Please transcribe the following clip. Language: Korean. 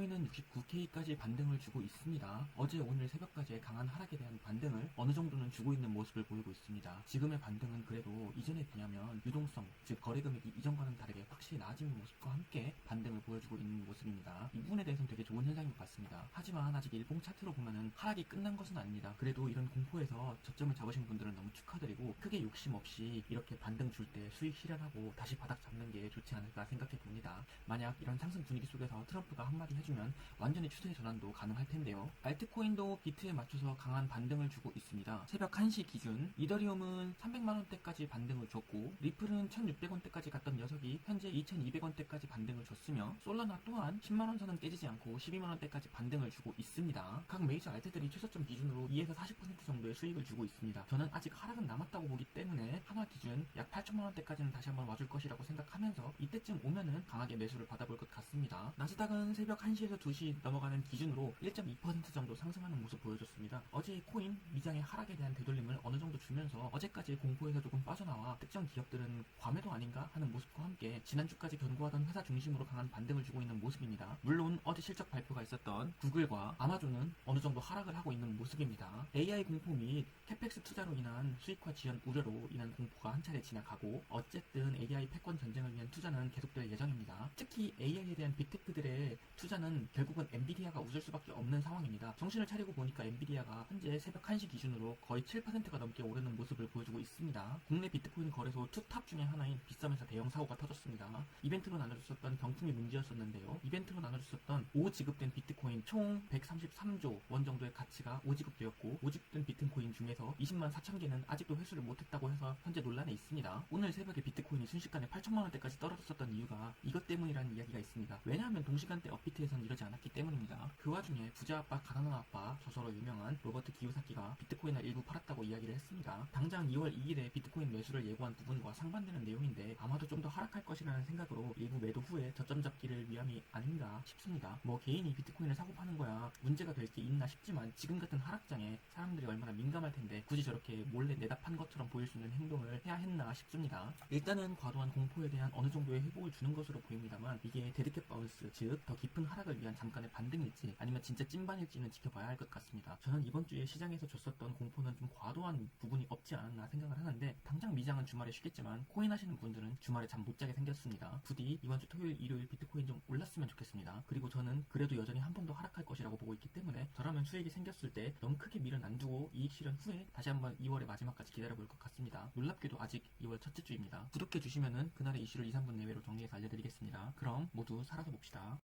비트코인은 69K까지 반등을 주고 있습니다. 어제 오늘 새벽까지의 강한 하락에 대한 반등을 어느 정도는 주고 있는 모습을 보이고 있습니다. 지금의 반등은 그래도 이전에 비하면 유동성, 즉 거래 금액이 이전과는 다르게 확실히 나아진 모습과 함께 반등을 보여주고 있는 모습입니다. 이 부분에 대해서는 되게 좋은 현상인 것 같습니다. 하지만 아직 일봉 차트로 보면은 하락이 끝난 것은 아닙니다. 그래도 이런 공포에서 저점을 잡으신 분들은 너무 축하드리고, 크게 욕심 없이 이렇게 반등 줄 때 수익 실현하고 다시 바닥 잡는 게 좋지 않을까 생각해 봅니다. 만약 이런 상승 분위기 속에서 트럼프가 한마디 해주면 완전히 추세의 전환도 가능할 텐데요. 알트코인도 비트에 맞춰서 강한 반등을 주고 있습니다. 새벽 1시 기준 이더리움은 300만원대까지 반등을 줬고, 리플은 1600원대까지 갔던 녀석이 현재 2200원대까지 반등을 줬으며, 솔라나 또한 10만원 선은 깨지지 않고 12만원대까지 반등을 주고 있습니다. 각 메이저 알트들이 최저점 기준으로 2에서 40% 정도의 수익을 주고 있습니다. 저는 아직 하락은 남았다고 보기 때문에 한화 기준 약 8천만원대까지는 다시 한번 와줄 것이라고 생각하면서 이때쯤 오면은 강하게 매수를 받아볼 것 같습니다. 나스닥은 새벽 1시에서 2시 넘어가는 기준으로 1.2% 정도 상승하는 모습 보여줬습니다. 어제의 코인 미장의 하락에 대한 되돌림을 어느 정도 주면서 어제까지 공포에서 조금 빠져나와 특정 기업들은 과매도 아닌가 하는 모습과 함께 지난주까지 견고하던 회사 중심으로 강한 반등을 주고 있는 모습입니다. 물론 어제 실적 발표가 있었던 구글과 아마존은 어느 정도 하락을 하고 있는 모습입니다. AI 공포 및 캐펙스 투자로 인한 수익화 지연 우려로 인한 공포가 한 차례 지나가고, 어쨌든 AI 패권 전쟁을 위한 투자는 계속될 예정입니다. 특히 AI에 대한 빅테크들의 투자는 결국은 엔비디아가 웃을 수밖에 없는 상황입니다. 정신을 차리고 보니까 엔비디아가 현재 새벽 1시 기준으로 거의 7%가 넘게 오르는 모습을 보여주고 있습니다. 국내 비트코인 거래소 투탑 중에 하나인 빗썸에서 대형 사고가 터졌습니다. 이벤트로 나눠줬었던 경품이 문제였었는데요. 이벤트로 나눠줬었던 5지급된 비트코인 총 133조 원 정도의 가치가 5지급되었고, 5지급된 비트코인 중에서 20만 4천 개는 아직도 회수를 못했다고 해서 현재 논란에 있습니다. 오늘 새벽에 비트코인이 순식간에 8천만원대까지 떨어졌었던 이유가 이것 때문이라는 이야기가 있습니다. 왜냐하면 동시간대 업비트에서는 이러지 않았기 때문입니다. 그 와중에 부자 아빠, 가난한 아빠, 저서로 유명한 로버트 기요사키가 비트코인을 일부 팔았다고 이야기를 했습니다. 당장 2월 2일에 비트코인 매수를 예고한 부분과 상반되는 내용인데, 아마도 좀 더 하락할 것이라는 생각으로 일부 매도 후에 저점 잡기를 위함이 아닌가 싶습니다. 뭐 개인이 비트코인을 사고 파는 거야 문제가 될 게 있나 싶지만, 지금 같은 하락장에 사람들이 얼마나 민감할 텐데 굳이 저렇게 몰래 내다 판 것처럼 보일 수 있는 행동을 해야 했나 싶습니다. 일단은 과도한 공포에 대한 어느 정도의 회복을 주는 것으로 보입니다만, 이게 데드캣 바운스, 즉 더 깊은 하락을 위한 잠깐의 반등일지 아니면 진짜 찐반일지는 지켜봐야 할 것 같습니다. 저는 이번 주에 시장에서 줬었던 공포는 좀 과도한 부분이 없지 않았나 생각을 하는데, 당장 미장은 주말에 쉬겠지만 코인 하시는 분들은 주말에 잠 못 자게 생겼습니다. 부디 이번 주 토요일, 일요일 비트코인 좀 올랐으면 좋겠습니다. 그리고 저는 그래도 여전히 한 번 더 하락할 것이라고 보고 있기 때문에, 저라면 수익이 생겼을 때 너무 크게 밀은 안 두고 이익 실현 후에 다시 한번 2월의 마지막까지 기다려볼 것 같습니다. 놀랍게도 아직 2월 첫째 주입니다. 구독해주시면은 그날의 이슈를 2, 3분 내외로 정리해서 알려드리겠습니다. 그럼 모두 살아서 봅시다.